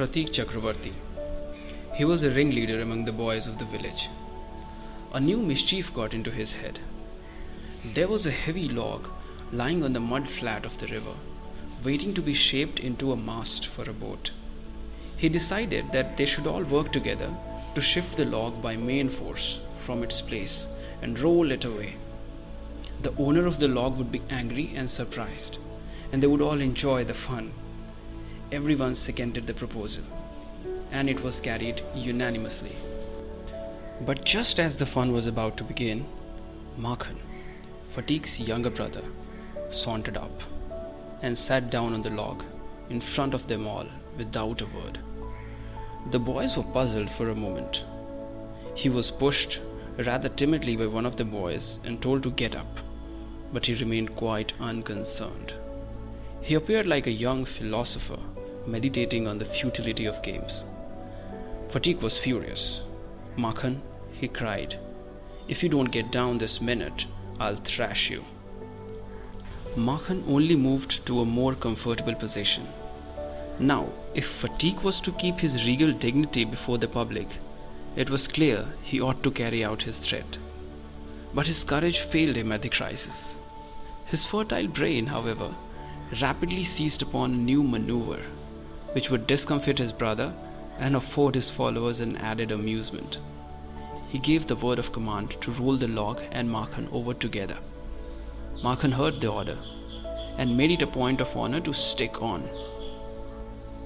Pratik Chakravarti. He was a ringleader among the boys of the village. A new mischief got into his head. There was a heavy log lying on the mud flat of the river, waiting to be shaped into a mast for a boat. He decided that they should all work together to shift the log by main force from its place and roll it away. The owner of the log would be angry and surprised, and they would all enjoy the fun. Everyone seconded the proposal, and it was carried unanimously. But just as the fun was about to begin, Makhan, Fatik's younger brother, sauntered up and sat down on the log in front of them all without a word. The boys were puzzled for a moment. He was pushed rather timidly by one of the boys and told to get up, but he remained quite unconcerned. He appeared like a young philosopher meditating on the futility of games. Fatik was furious. "Makhan," he cried, "if you don't get down this minute, I'll thrash you." Makhan only moved to a more comfortable position. Now, if Fatik was to keep his regal dignity before the public, it was clear he ought to carry out his threat. But his courage failed him at the crisis. His fertile brain, however, rapidly seized upon a new maneuver, which would discomfit his brother and afford his followers an added amusement. He gave the word of command to roll the log and Makhan over together. Makhan heard the order and made it a point of honor to stick on.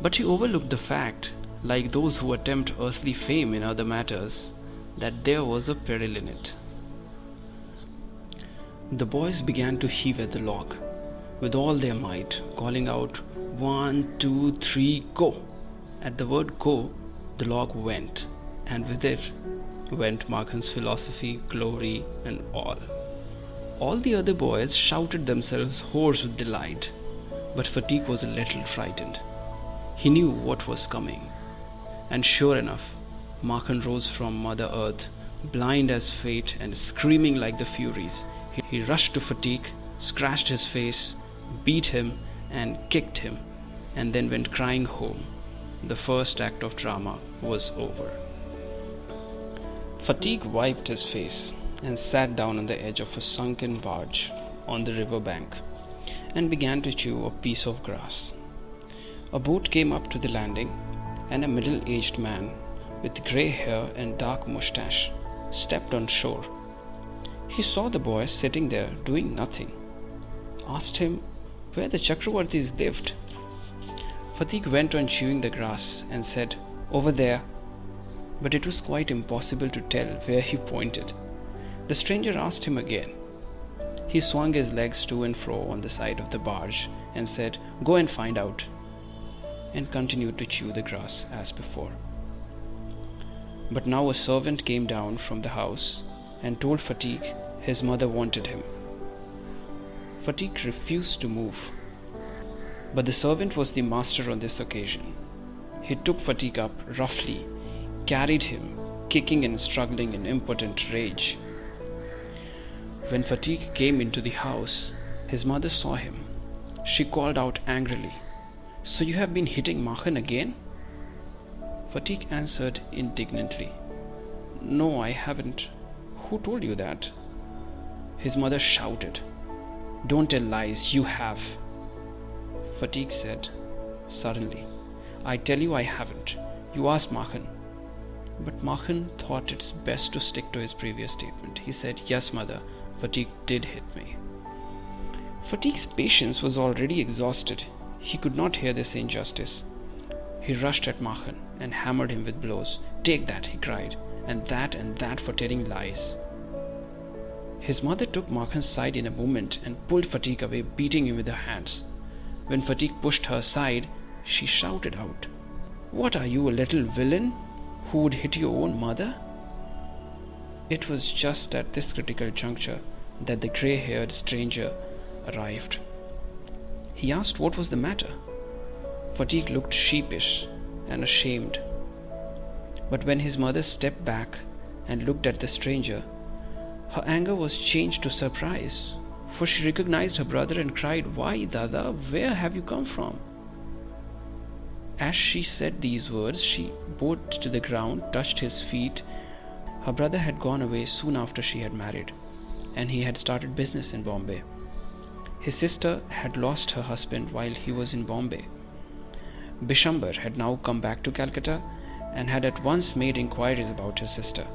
But he overlooked the fact, like those who attempt earthly fame in other matters, that there was a peril in it. The boys began to heave at the log with all their might, calling out, "1, 2, 3, go!" At the word "go," the log went, and with it went Makhan's philosophy, glory, and all. All the other boys shouted themselves hoarse with delight, but Fatik was a little frightened. He knew what was coming, and sure enough, Makhan rose from Mother Earth, blind as fate and screaming like the Furies. He rushed to Fatik, scratched his face, beat him, and kicked him, and then went crying home. The first act of drama was over. Fatik wiped his face and sat down on the edge of a sunken barge on the river bank and began to chew a piece of grass. A boat came up to the landing, and a middle-aged man with grey hair and dark moustache stepped on shore. He saw the boy sitting there doing nothing, asked him where the Chakravartis lived. Fatik went on chewing the grass and said, "Over there," but it was quite impossible to tell where he pointed. The stranger asked him again. He swung his legs to and fro on the side of the barge and said, "Go and find out," and continued to chew the grass as before. But now a servant came down from the house and told Fatik his mother wanted him. Fatik refused to move, but the servant was the master on this occasion. He took Fatik up roughly, carried him, kicking and struggling in impotent rage. When Fatik came into the house, his mother saw him. She called out angrily, "So you have been hitting Makhan again?" Fatik answered indignantly, "No, I haven't. Who told you that?" His mother shouted, "Don't tell lies, you have." Fatik said suddenly, "I tell you I haven't. You asked Makhan." But Makhan thought it's best to stick to his previous statement. He said, "Yes, mother, Fatik did hit me." Fatik's patience was already exhausted. He could not hear this injustice. He rushed at Makhan and hammered him with blows. "Take that," he cried, and that for telling lies." His mother took Makhan's side in a moment and pulled Fatik away, beating him with her hands. When Fatik pushed her aside, she shouted out, "What are you, a little villain who would hit your own mother?" It was just at this critical juncture that the grey-haired stranger arrived. He asked what was the matter. Fatik looked sheepish and ashamed. But when his mother stepped back and looked at the stranger, her anger was changed to surprise, for she recognized her brother and cried, "Why, Dada, where have you come from?" As she said these words, she bowed to the ground, touched his feet. Her brother had gone away soon after she had married, and he had started business in Bombay. His sister had lost her husband while he was in Bombay. Bishambar had now come back to Calcutta and had at once made inquiries about his sister.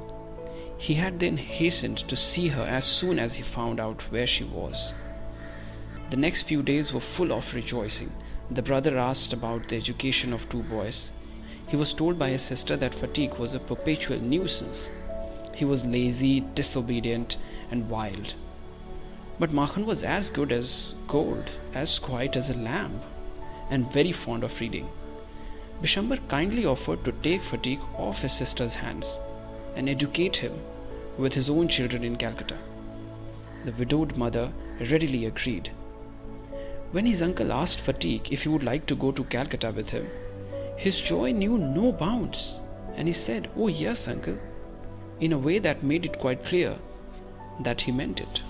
He had then hastened to see her as soon as he found out where she was. The next few days were full of rejoicing. The brother asked about the education of two boys. He was told by his sister that Fatiq was a perpetual nuisance. He was lazy, disobedient, and wild. But Makhan was as good as gold, as quiet as a lamb, and very fond of reading. Bishambar kindly offered to take Fatiq off his sister's hands and educate him with his own children in Calcutta. The widowed mother readily agreed. When his uncle asked Fatiq if he would like to go to Calcutta with him, his joy knew no bounds, and he said, "Oh yes, uncle," in a way that made it quite clear that he meant it.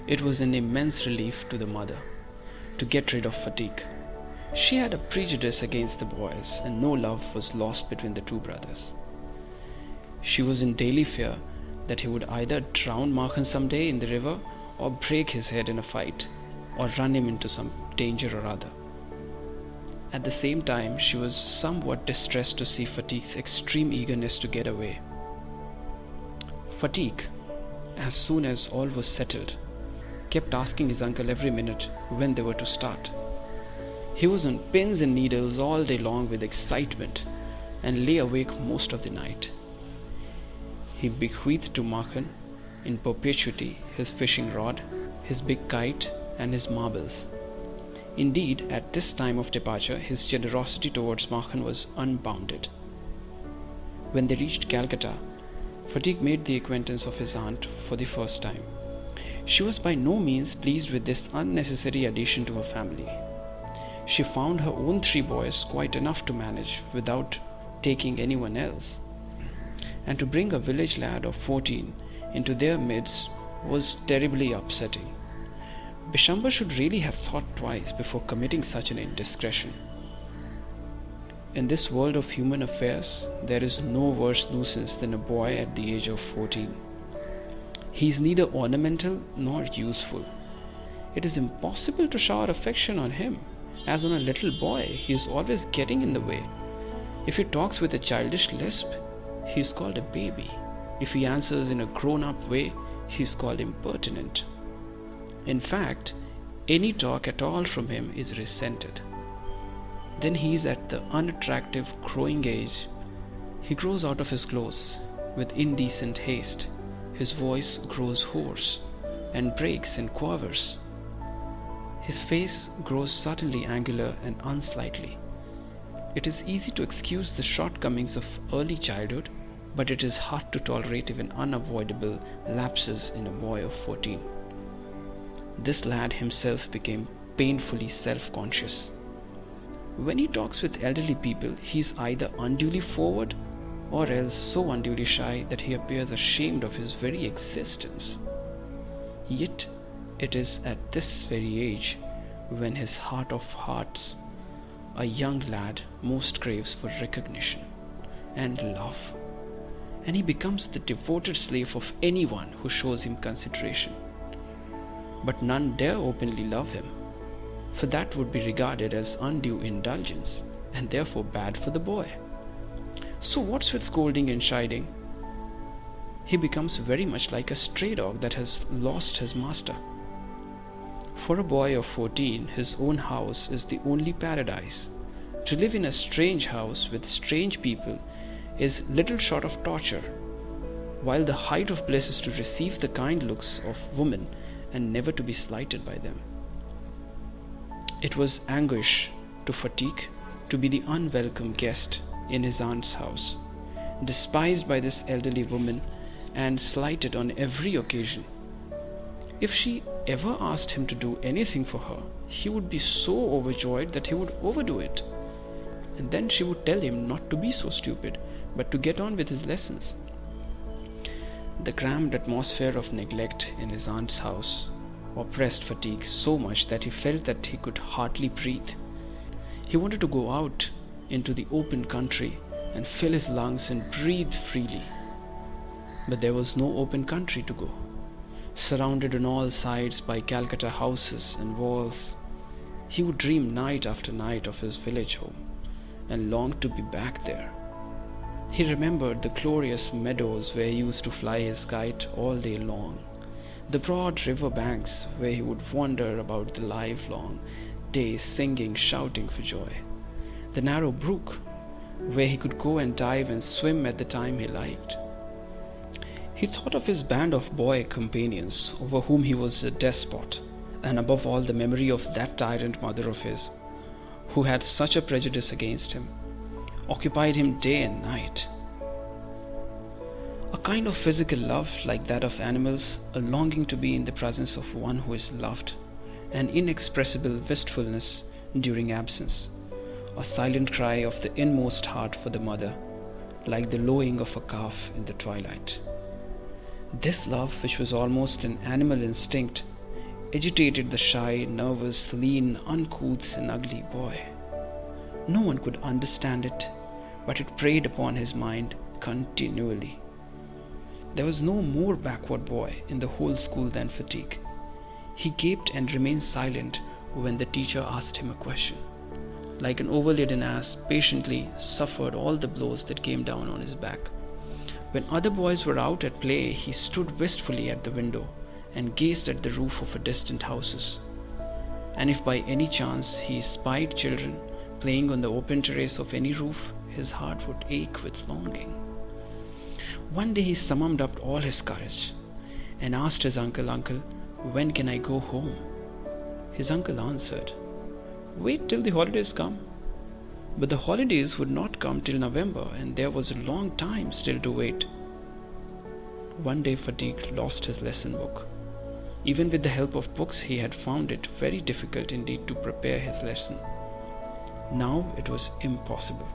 It was an immense relief to the mother to get rid of Fatiq. She had a prejudice against the boys, and no love was lost between the two brothers. She was in daily fear that he would either drown Makhan someday in the river or break his head in a fight, or run him into some danger or other. At the same time, she was somewhat distressed to see Fatiq's extreme eagerness to get away. Fatiq, as soon as all was settled, kept asking his uncle every minute when they were to start. He was on pins and needles all day long with excitement and lay awake most of the night. He bequeathed to Makhan in perpetuity his fishing rod, his big kite, and his marbles. Indeed, at this time of departure, his generosity towards Makhan was unbounded. When they reached Calcutta, Fatiq made the acquaintance of his aunt for the first time. She was by no means pleased with this unnecessary addition to her family. She found her own 3 boys quite enough to manage without taking anyone else, and to bring a village lad of 14 into their midst was terribly upsetting. Bishambar should really have thought twice before committing such an indiscretion. In this world of human affairs, there is no worse nuisance than a boy at the age of 14. He is neither ornamental nor useful. It is impossible to shower affection on him. As on a little boy, he is always getting in the way. If he talks with a childish lisp, he is called a baby. If he answers in a grown-up way, he is called impertinent. In fact, any talk at all from him is resented. Then he is at the unattractive growing age. He grows out of his clothes with indecent haste. His voice grows hoarse and breaks and quavers. His face grows suddenly angular and unsightly. It is easy to excuse the shortcomings of early childhood, but it is hard to tolerate even unavoidable lapses in a boy of 14. This lad himself became painfully self-conscious. When he talks with elderly people, he is either unduly forward or else so unduly shy that he appears ashamed of his very existence. Yet it is at this very age, when his heart of hearts, a young lad most craves for recognition and love, and he becomes the devoted slave of anyone who shows him consideration. But none dare openly love him, for that would be regarded as undue indulgence, and therefore bad for the boy. So what's with scolding and chiding? He becomes very much like a stray dog that has lost his master. For a boy of 14, his own house is the only paradise. To live in a strange house with strange people is little short of torture, while the height of bliss is to receive the kind looks of women and never to be slighted by them. It was anguish to Fatiq to be the unwelcome guest in his aunt's house, despised by this elderly woman and slighted on every occasion. If she ever asked him to do anything for her, he would be so overjoyed that he would overdo it. And then she would tell him not to be so stupid, but to get on with his lessons. The cramped atmosphere of neglect in his aunt's house oppressed Fatiq so much that he felt that he could hardly breathe. He wanted to go out into the open country and fill his lungs and breathe freely. But there was no open country to go. Surrounded on all sides by Calcutta houses and walls, he would dream night after night of his village home and longed to be back there. He remembered the glorious meadows where he used to fly his kite all day long, the broad river banks where he would wander about the livelong day singing, shouting for joy, the narrow brook where he could go and dive and swim at the time he liked. He thought of his band of boy companions over whom he was a despot, and above all the memory of that tyrant mother of his, who had such a prejudice against him, occupied him day and night. A kind of physical love like that of animals, a longing to be in the presence of one who is loved, an inexpressible wistfulness during absence, a silent cry of the inmost heart for the mother, like the lowing of a calf in the twilight. This love, which was almost an animal instinct, agitated the shy, nervous, lean, uncouth and ugly boy. No one could understand it, but it preyed upon his mind continually. There was no more backward boy in the whole school than Fatigue. He gaped and remained silent when the teacher asked him a question. Like an overladen ass, patiently suffered all the blows that came down on his back. When other boys were out at play, he stood wistfully at the window and gazed at the roof of distant houses. And if by any chance he spied children playing on the open terrace of any roof, his heart would ache with longing. One day he summoned up all his courage and asked his uncle, "Uncle, when can I go home?" His uncle answered, "Wait till the holidays come." But the holidays would not come till November, and there was a long time still to wait. One day Fatigue lost his lesson book. Even with the help of books, he had found it very difficult indeed to prepare his lesson. Now it was impossible.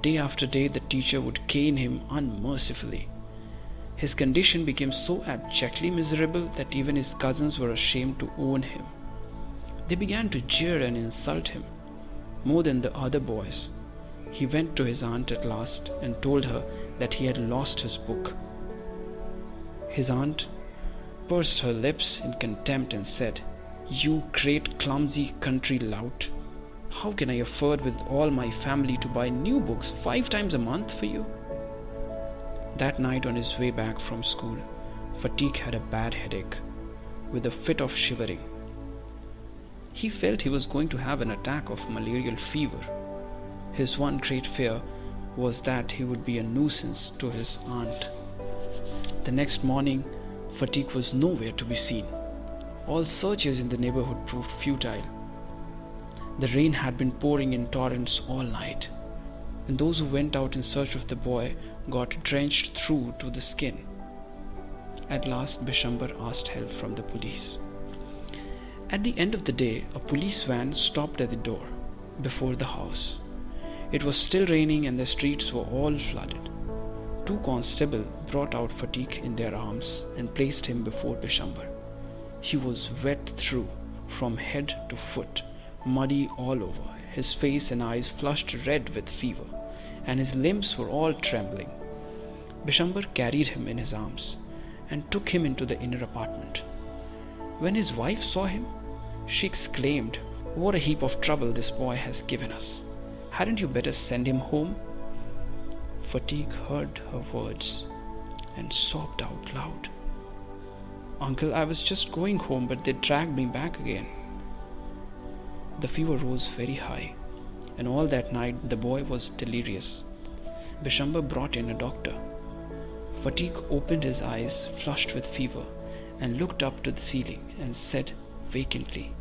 Day after day the teacher would cane him unmercifully. His condition became so abjectly miserable that even his cousins were ashamed to own him. They began to jeer and insult him more than the other boys. He went to his aunt at last and told her that he had lost his book. His aunt pursed her lips in contempt and said, "You great clumsy country lout, how can I afford with all my family to buy new books 5 times a month for you?" That night on his way back from school, Fatigue had a bad headache with a fit of shivering. He felt he was going to have an attack of malarial fever. His one great fear was that he would be a nuisance to his aunt. The next morning, Fatigue was nowhere to be seen. All searches in the neighborhood proved futile. The rain had been pouring in torrents all night, and those who went out in search of the boy got drenched through to the skin. At last, Bishambar asked help from the police. At the end of the day, a police van stopped at the door before the house. It was still raining and the streets were all flooded. 2 constables brought out Fatigue in their arms and placed him before Bishambar. He was wet through, from head to foot, muddy all over, his face and eyes flushed red with fever, and his limbs were all trembling. Bishambar carried him in his arms and took him into the inner apartment. When his wife saw him, she exclaimed, "What a heap of trouble this boy has given us. Hadn't you better send him home?" Fatigue heard her words and sobbed out loud. "Uncle, I was just going home, but they dragged me back again." The fever rose very high, and all that night the boy was delirious. Bishambar brought in a doctor. Fatigue opened his eyes, flushed with fever, and looked up to the ceiling and said vacantly,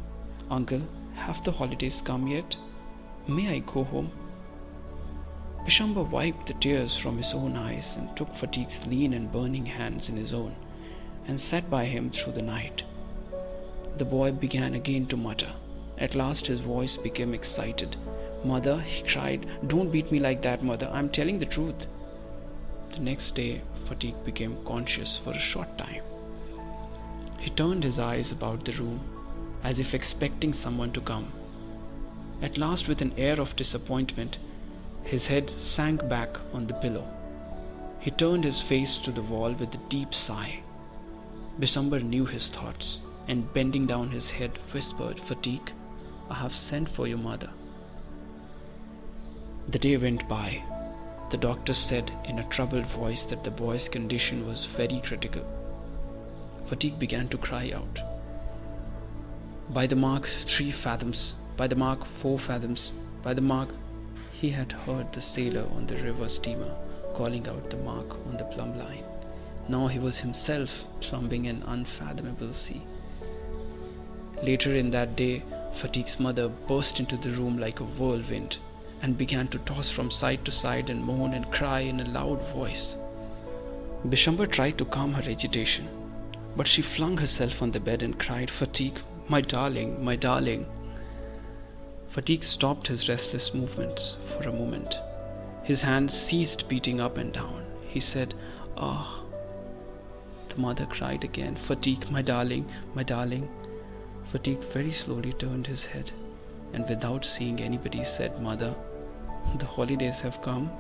"Uncle, have the holidays come yet? May I go home?" Bishambar wiped the tears from his own eyes and took Fatigue's lean and burning hands in his own and sat by him through the night. The boy began again to mutter. At last his voice became excited. "Mother," he cried, "don't beat me like that, mother. I'm telling the truth." The next day, Fatigue became conscious for a short time. He turned his eyes about the room as if expecting someone to come. At last, with an air of disappointment, his head sank back on the pillow. He turned his face to the wall with a deep sigh. Bishambar knew his thoughts, and bending down his head, whispered, "Fatigue, I have sent for your mother." The day went by. The doctor said in a troubled voice that the boy's condition was very critical. Fatigue began to cry out. By the mark 3 fathoms, by the mark 4 fathoms, by the mark, he had heard the sailor on the river steamer calling out the mark on the plumb line. Now he was himself plumbing an unfathomable sea. Later in that day, Fatigue's mother burst into the room like a whirlwind and began to toss from side to side and moan and cry in a loud voice. Bishambar tried to calm her agitation, but she flung herself on the bed and cried, "Fatigue, my darling, my darling." Fatigue stopped his restless movements for a moment. His hands ceased beating up and down. He said, "Ah." The mother cried again, "Fatigue, my darling, my darling." Fatigue very slowly turned his head and without seeing anybody said, "Mother, the holidays have come